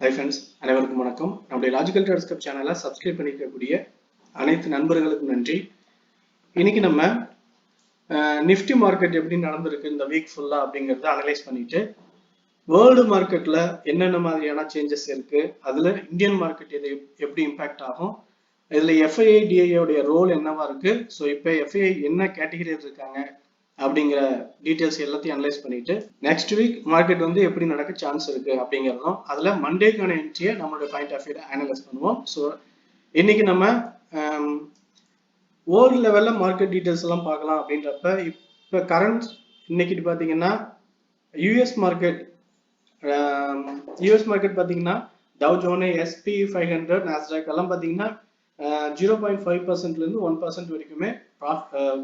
Hi friends, அனைவருக்கும் வணக்கம். நம்முடைய லாஜிக்கல் ட்ரேடர்ஸ் கப் சேனலை சப்ஸ்கிரைப் பண்ணிக்கக்கூடிய அனைத்து நண்பர்களுக்கும் நன்றி. இன்னைக்கு நம்ம நிஃப்டி மார்க்கெட் எப்படி நடந்திருக்கு இந்த வீக் ஃபுல்லா அப்படிங்கிறத அனலைஸ் பண்ணிட்டு வேர்ல்டு மார்க்கெட்ல என்னென்ன மாதிரியான சேஞ்சஸ் இருக்கு, அதுல இந்தியன் மார்க்கெட் இது எப்படி இம்பாக்ட் ஆகும், இதுல எஃப்ஐஐ டிஐயோடைய ரோல் என்னவா இருக்கு, ஸோ இப்போ எஃப்ஐஐ என்ன கேட்டகரியில் இருக்காங்க அப்படிங்கிற டீட்டெயில்ஸ் எல்லாத்தையும் அனலைஸ் பண்ணிட்டு நெக்ஸ்ட் வீக் மார்க்கெட் வந்து எப்படி நடக்க சான்ஸ் இருக்கு அப்படிங்கிறதும் அதுல மண்டேக்கான என்ட்ரியை நம்மளோட பாயிண்ட் ஆஃப் வியூல அனலைஸ் பண்ணுவோம். ஸோ இன்னைக்கு நம்ம வேர்ல்டு லெவல்ல மார்க்கெட் டீட்டெயில்ஸ் எல்லாம் பார்க்கலாம். அப்படின்றப்ப இப்போ கரண்ட் இன்னைக்கு பாத்தீங்கன்னா யூஎஸ் மார்க்கெட் பாத்தீங்கன்னா டவ் ஜோன், எஸ்பி 500, நாஸ்டாக் எல்லாம் பாத்தீங்கன்னா 0.5% இருந்து 1% வரைக்குமே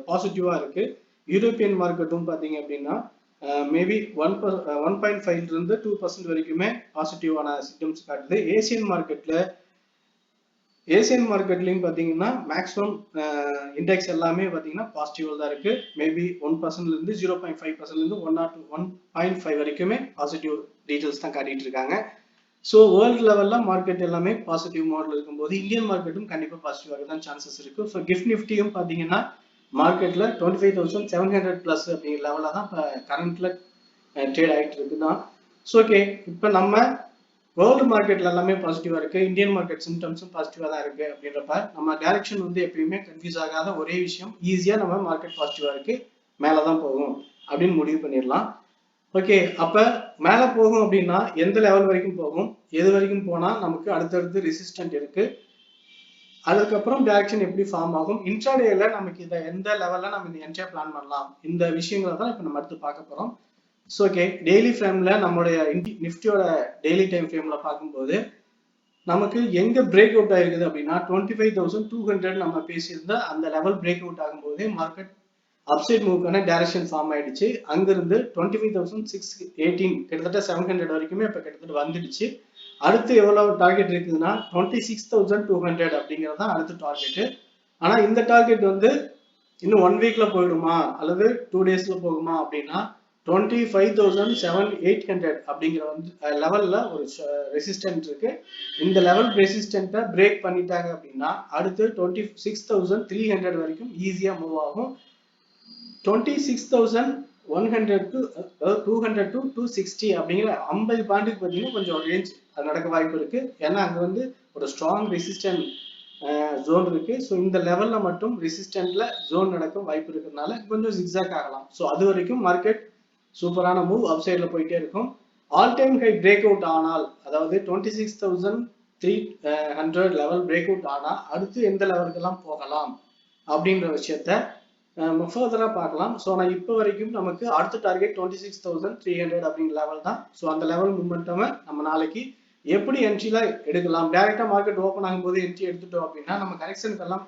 பாசிட்டிவா இருக்கு. யூரோப்பியன் மார்க்கெட்டும் பாத்தீங்க அப்படின்னா மேபி 1.5 இருந்து 2% வரைக்குமே பாசிட்டிவான சிம்டம்ஸ் காட்டுது. ஏசியன் மார்க்கெட்லயும் பாத்தீங்கன்னா மேக்ஸிமம் இண்டெக்ஸ் எல்லாமே பாத்தீங்கன்னா பாசிட்டிவா தான் இருக்கு. மேபி 1% இருந்து 0.5% இருந்து 1.5 வரைக்குமே பாசிட்டிவ் டீடைல்ஸ் தான் காட்டிட்டு இருக்காங்க. ஸோ வேர்ல்டு லெவல்ல மார்க்கெட் எல்லாமே பாசிட்டிவ் மாடல் இருக்கும்போது இந்தியன் மார்க்கெட்டும் கண்டிப்பா பாசிட்டிவாக தான் சான்சஸ் இருக்கு. ஸோ கிஃப்ட் நிஃப்டியும் பாத்தீங்கன்னா மார்க்கெட்ல 25,700 பிளஸ் அப்படிங்கிற லெவலில் தான் இப்போ கரண்ட்ல ட்ரேட் ஆகிட்டு இருக்குதான். ஸோ ஓகே, இப்போ நம்ம வேர்ல்டு மார்க்கெட்ல எல்லாமே பாசிட்டிவா இருக்கு, இந்தியன் மார்க்கெட் சிம்டம்ஸும் பாசிட்டிவா தான் இருக்கு. அப்படின்றப்ப நம்ம டைரக்ஷன் வந்து எப்பயுமே கன்ஃபியூஸ் ஆகாத ஒரே விஷயம், ஈஸியா நம்ம மார்க்கெட் பாசிட்டிவா இருக்கு, மேலதான் போகும் அப்படின்னு முடிவு பண்ணிடலாம். ஓகே, அப்ப மேல போகும் அப்படின்னா எந்த லெவல் வரைக்கும் போகும், எது வரைக்கும் போனா நமக்கு அடுத்தடுத்து ரெசிஸ்டன்ட் இருக்கு, அதுக்கப்புறம் டைரக்ஷன் எப்படி ஃபார்ம் ஆகும், இன்ட்ராடேல நமக்கு இதை எந்த லெவல்ல நம்ம இந்த என்ட்ரியா பிளான் பண்ணலாம், இந்த விஷயங்களை தான் இப்போ நம்ம அடுத்து பார்க்க போறோம். ஸோ ஓகே, டெய்லி ஃப்ரேம்ல நம்மளுடைய நிஃப்டியோட டெய்லி டைம் ஃப்ரேம்ல பார்க்கும்போது நமக்கு எங்க பிரேக் அவுட் ஆயிருக்குது அப்படின்னா 25,200 நம்ம பேசியிருந்த அந்த லெவல் பிரேக் அவுட் ஆகும்போது மார்க்கெட் அப்சைட் மூவ்க்கான டைரக்ஷன் ஃபார்ம் ஆயிடுச்சு. அங்கிருந்து 25,618 கிட்டத்தட்ட 700 வரைக்குமே இப்ப கிட்டத்தட்ட வந்துடுச்சு. அடுத்து எவ்வளவு டார்கெட் இருக்குதுன்னா 26,200 அப்படிங்கிறது தான் அடுத்த டார்கெட். ஆனா இந்த டார்கெட் வந்து இன்னும் 1 வீக்ல போயிடுமா அல்லது 2 டேஸ்ல போகுமா அப்படின்னா 25,700 அப்படிங்கிற வந்து லெவல்ல ஒரு ரெசிஸ்டன்ட் இருக்கு. இந்த லெவல் ரெசிஸ்டன்ட்டை பிரேக் பண்ணிட்டாங்க அப்படின்னா அடுத்து 26,300 வரைக்கும் ஈஸியா மூவ் ஆகும். 26,100 to 200 to 260 அப்படிங்கிற 50 பாயிண்ட்டுக்கு பார்த்தீங்கன்னா கொஞ்சம் ரேஞ்ச் அது நடக்க வாய்ப்பு இருக்கு. ஏன்னா அங்க வந்து ஒரு ஸ்ட்ராங் ரெசிஸ்டன்ட் ஜோன் இருக்கு. ஸோ இந்த லெவல்ல மட்டும் ரெசிஸ்டன்ட்ல ஜோன் நடக்க வாய்ப்பு இருக்கிறதுனால கொஞ்சம் ஜிக்ஸாக் ஆகலாம். ஸோ அது வரைக்கும் மார்க்கெட் சூப்பரான மூவ் அப் சைட்ல போயிட்டே இருக்கும். All time high break out ஆனால், அதாவது 26,300 லெவல் பிரேக் அவுட் ஆனா அடுத்து எந்த லெவலுக்கெல்லாம் போகலாம் அப்படின்ற விஷயத்த ஃபர்தரா பார்க்கலாம். ஸோ நான் இப்போ வரைக்கும் நமக்கு அடுத்த டார்கெட் 26,300 அப்படிங்கிற லெவல் தான். ஸோ அந்த லெவல் மூமெண்டம் நம்ம நாளைக்கு எப்படி என்ட்ரில எடுக்கலாம், டைரக்டா மார்க்கெட் ஓப்பன் ஆகும்போது என்ட்ரி எடுத்துட்டோம் அப்படின்னா நம்ம கரெக்ஷனுக்கு எல்லாம்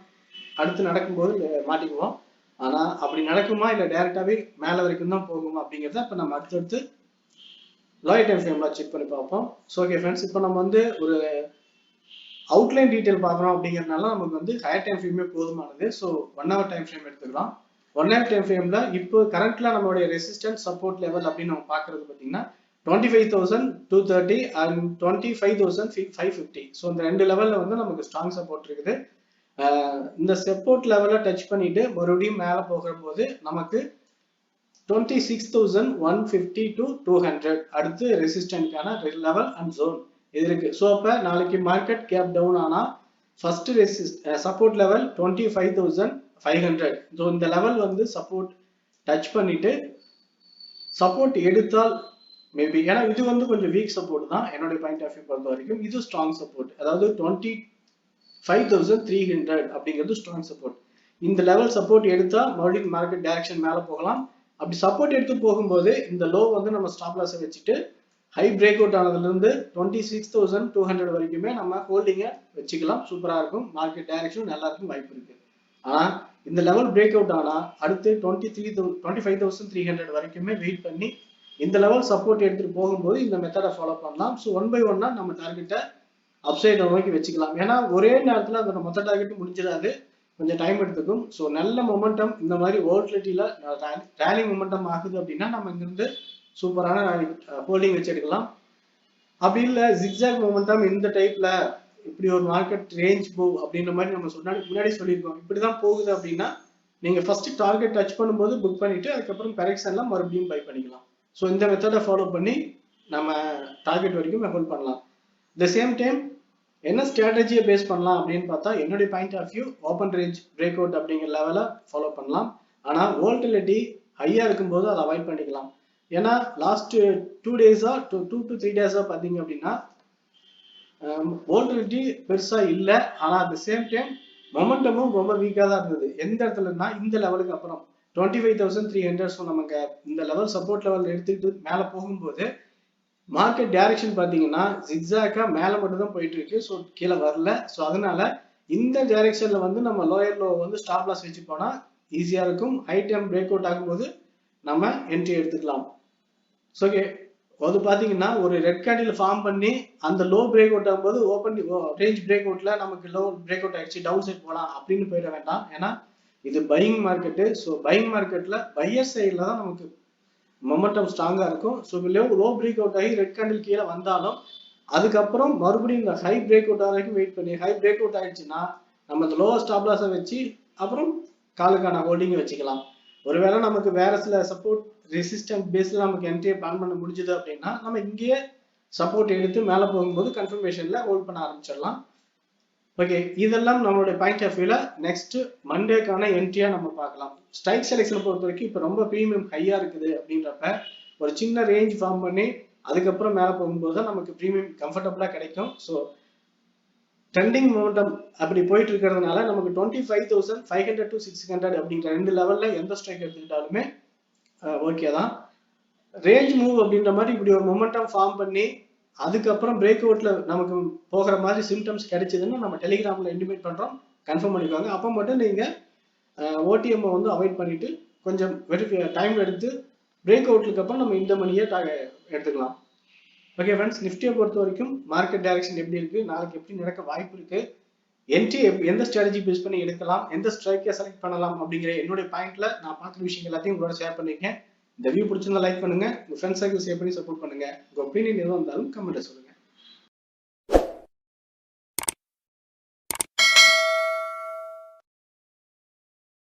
அடுத்து நடக்கும்போது மாட்டிக்குவோம். ஆனா அப்படி நடக்குமா இல்லை டைரக்டாவே மேல வரைக்கும் தான் போகுமா அப்படிங்கிறத இப்போ நம்ம அடுத்தடுத்து லோயர் டைம் ஃப்ரேம்ல செக் பண்ணி பார்ப்போம். ஸோ ஓகே ஃப்ரெண்ட்ஸ், இப்போ நம்ம வந்து ஒரு அவுட்லைன் டீடைல் பார்க்குறோம் அப்படிங்கிறதுனால நமக்கு வந்து ஹையர் டைம் ஃப்ரேமே போதுமானது. ஸோ 1 hour டைம் ஃப்ரேம் எடுத்துக்கலாம். 1 hour டைம் ஃப்ரேம்ல இப்போ கரண்ட்ல நம்மளுடைய ரெசிஸ்டன்ஸ் சப்போர்ட் லெவல் அப்படின்னு நம்ம பார்க்கறது பார்த்தீங்கன்னா 25,230 அண்ட் 25,550. ஸோ இந்த ரெண்டு லெவல்ல வந்து நமக்கு ஸ்ட்ராங் சப்போர்ட் இருக்குது. இந்த சப்போர்ட் லெவலை டச் பண்ணிட்டு மறுபடியும் மேலே போகிற போது நமக்கு 26,150 to 200 அடுத்து ரெசிஸ்டன்ட்கான லெவல் அண்ட் ஜோன் இது இருக்கு. ஸோ அப்போ நாளைக்கு மார்க்கெட் கேப் டவுன் ஆனா ஃபர்ஸ்ட் சப்போர்ட் லெவல் 25,500. ஸோ இந்த லெவல் வந்து சப்போர்ட் டச் பண்ணிட்டு சப்போர்ட் எடுத்தால் மேபி, ஏன்னா இது வந்து கொஞ்சம் வீக் சப்போர்ட் தான் என்னுடைய பாயிண்ட் ஆஃப் வியூ பொறுத்த வரைக்கும். இது ஸ்ட்ராங் சப்போர்ட், அதாவது 25,300 அப்படிங்கிறது ஸ்ட்ராங் சப்போர்ட். இந்த லெவல் சப்போர்ட் எடுத்தா மறுபடியும் மார்க்கெட் டைரக்ஷன் மேல போகலாம். அப்படி சப்போர்ட் எடுத்து போகும்போது இந்த லோ வந்து நம்ம ஸ்டாப் லாஸ் வச்சுட்டு ஹை பிரேக் அவுட் ஆனதுல இருந்து 26,200 வரைக்குமே நம்ம ஹோல்டிங்க வச்சுக்கலாம். சூப்பரா இருக்கும், மார்க்கெட் டைரக்ஷன் நல்லா இருக்கும், வாய்ப்பு இருக்கு. ஆனா இந்த லெவல் பிரேக் அவுட் ஆனா அடுத்து 25,300 வரைக்குமே வெயிட் பண்ணி இந்த லெவல் சப்போர்ட் எடுத்துட்டு போகும்போது இந்த மெத்தடை ஃபாலோ பண்ணலாம். ஸோ 1 by 1 நம்ம டார்கெட்டை அப்சைட் நோக்கி வச்சுக்கலாம். ஏன்னா ஒரே நேரத்தில் அந்த மொத்த டார்கெட் முடிஞ்சிடாது, கொஞ்சம் டைம் எடுத்துக்கும். ஸோ நல்ல மொமெண்டம் இந்த மாதிரி வோல்டிலிட்டியில ரேலி மொமெண்டம் ஆகுது அப்படின்னா நம்ம இங்கிருந்து சூப்பரான ஹோல்டிங் வச்சு எடுக்கலாம். அப்படி இல்ல ஜிக்ஸாக் மொமெண்டம் இந்த டைப்ல இப்படி ஒரு மார்க்கெட் ரேஞ்ச் மூவ் அப்படின்ற மாதிரி நம்ம முன்னாடி சொல்லியிருக்கோம். இப்படிதான் போகுது அப்படின்னா நீங்க ஃபர்ஸ்ட் டார்கெட் டச் பண்ணும்போது புக் பண்ணிட்டு அதுக்கப்புறம் கரெக்ஷன்ல மறுபடியும் பை பண்ணிக்கலாம். ஸோ இந்த மெத்தடை ஃபாலோ பண்ணி நம்ம டார்கெட் வரைக்கும் ஹோல்ட் பண்ணலாம். த சேம் டைம் என்ன ஸ்ட்ராட்டஜியை பேஸ் பண்ணலாம் அப்படின்னு பார்த்தா என்னுடைய point of view open range break out அப்படிங்கிற லெவலை ஃபாலோ பண்ணலாம். ஆனால் வோல்டிலிட்டி ஹையா இருக்கும்போது அதை அவாய்ட் பண்ணிக்கலாம். ஏன்னா லாஸ்ட் 2 டேஸா 2 to 3 டேஸா பார்த்தீங்க அப்படின்னா வோல்டிலிட்டி பெருசா இல்லை. ஆனால் அட் த சேம் டைம் மொமெண்டமும் ரொம்ப வீக்காக தான் இருந்தது. எந்த இடத்துலன்னா இந்த லெவலுக்கு அப்புறம் 25,300 நமக்கு இந்த லெவல் சப்போர்ட் லெவல் எடுத்துக்கிட்டு மேலே போகும்போது மார்க்கெட் டைரக்ஷன் பார்த்தீங்கன்னா ஜிக்ஸாக்கா மேலே மட்டும் தான் போயிட்டு இருக்கு. ஸோ கீழே வரல. ஸோ அதனால இந்த டைரக்ஷன்ல வந்து நம்ம லோயர் லோ வந்து ஸ்டாப் லாஸ் வச்சு போனா ஈஸியா இருக்கும். ஹை டைம் பிரேக் அவுட் ஆகும்போது நம்ம என்ட்ரி எடுத்துக்கலாம். ஸோ ஓகே, அது பார்த்தீங்கன்னா ஒரு ரெட் கேண்டில் ஃபார்ம் பண்ணி அந்த லோ பிரேக் அவுட் ஆகும்போது ஓப்பன் ரேஞ்ச் பிரேக் அவுட்ல நமக்கு லோ பிரேக் அவுட் ஆயிடுச்சு டவுன் சைட் போகலாம் அப்படின்னு போயிட வேண்டாம். ஏன்னா இது பையிங் மார்க்கெட்டு. ஸோ பையிங் மார்க்கெட்ல பையர் சைட்ல தான் நமக்கு மொமெண்டம் ஸ்ட்ராங்கா இருக்கும். ஸோ லோ பிரேக் அவுட் ஆகி ரெட் கேண்டில் கீழே வந்தாலும் அதுக்கப்புறம் மறுபடியும் இந்த ஹை பிரேக் அவுட் வரைக்கும் வெயிட் பண்ணி ஹை பிரேக் அவுட் ஆயிடுச்சுன்னா நம்ம இந்த லோவர் ஸ்டாப் லாஸை வச்சு அப்புறம் காலுக்கான ஹோல்டிங்கை வச்சுக்கலாம். ஒருவேளை நமக்கு வேற சில சப்போர்ட் ரெசிஸ்டன்ட் பேஸ்ல நமக்கு என்ட்ரியை பிளான் பண்ண முடிஞ்சது அப்படின்னா நம்ம இங்கேயே சப்போர்ட் எடுத்து மேலே போகும்போது கன்ஃபர்மேஷன்ல ஹோல்ட் பண்ண ஆரம்பிச்சிடலாம். ஓகே, இதெல்லாம் நம்மளுடைய பாயிண்ட் ஆஃப் வியூல நெக்ஸ்ட் மண்டேக்கான என்ட்ரியா நம்ம பார்க்கலாம். ஸ்ட்ரைக் செலெக்ஷன் பொறுத்த வரைக்கும் இப்போ ரொம்ப ப்ரீமியம் ஹையா இருக்குது அப்படின்றப்ப ஒரு சின்ன ரேஞ்ச் ஃபார்ம் பண்ணி அதுக்கப்புறம் மேலே போகும்போது தான் நமக்கு ப்ரீமியம் கம்ஃபர்டபுளா கிடைக்கும். ஸோ ட்ரெண்டிங் மொமெண்டம் அப்படி போயிட்டு இருக்கிறதுனால நமக்கு 25,500 to 600 அப்படிங்கிற ரெண்டு லெவல்ல எந்த ஸ்ட்ரைக் எடுத்துக்கிட்டாலுமே ஓகே தான். ரேஞ்ச் மூவ் அப்படின்ற மாதிரி இப்படி ஒரு மொமெண்டம் ஃபார்ம் பண்ணி அதுக்கப்புறம் பிரேக் அவுட்ல நமக்கு போகிற மாதிரி சிம்டம்ஸ் கிடைச்சதுன்னு நம்ம டெலிகிராம்ல இன்டிமேட் பண்றோம். கன்ஃபார்ம் பண்ணிக்கோங்க. அப்போ மட்டும் நீங்க ஓடிஎம் வந்து அவாய்ட் பண்ணிட்டு கொஞ்சம் டைம் எடுத்து பிரேக் அவுட்லுக்கு அப்புறம் நம்ம இந்த மணியை எடுத்துக்கலாம். ஓகே ஃப்ரெண்ட்ஸ், நிஃப்டியை பொறுத்த வரைக்கும் மார்க்கெட் டைரக்ஷன் எப்படி இருக்கு, நாளைக்கு எப்படி நடக்க வாய்ப்பு இருக்கு, என்ட்ரி எந்த ஸ்ட்ராட்டஜி பேஸ் பண்ணி எடுக்கலாம், எந்த ஸ்ட்ரைக்கை செலக்ட் பண்ணலாம் அப்படிங்கிற என்னுடைய பாயிண்ட்ல நான் பார்க்குற விஷயங்கள் எல்லாத்தையும் உங்களோட ஷேர் பண்ணிருக்கேன். இந்த வியூ பிடிச்சிருந்தா லைக் பண்ணுங்க, உங்க ஃப்ரெண்ட்ஸ் சர்க்கிள் ஷேர் பண்ணி சப்போர்ட் பண்ணுங்க. உங்க ஒப்பீனியன் எதுவும் இருந்தாலும் கமெண்ட்ல சொல்லுங்க.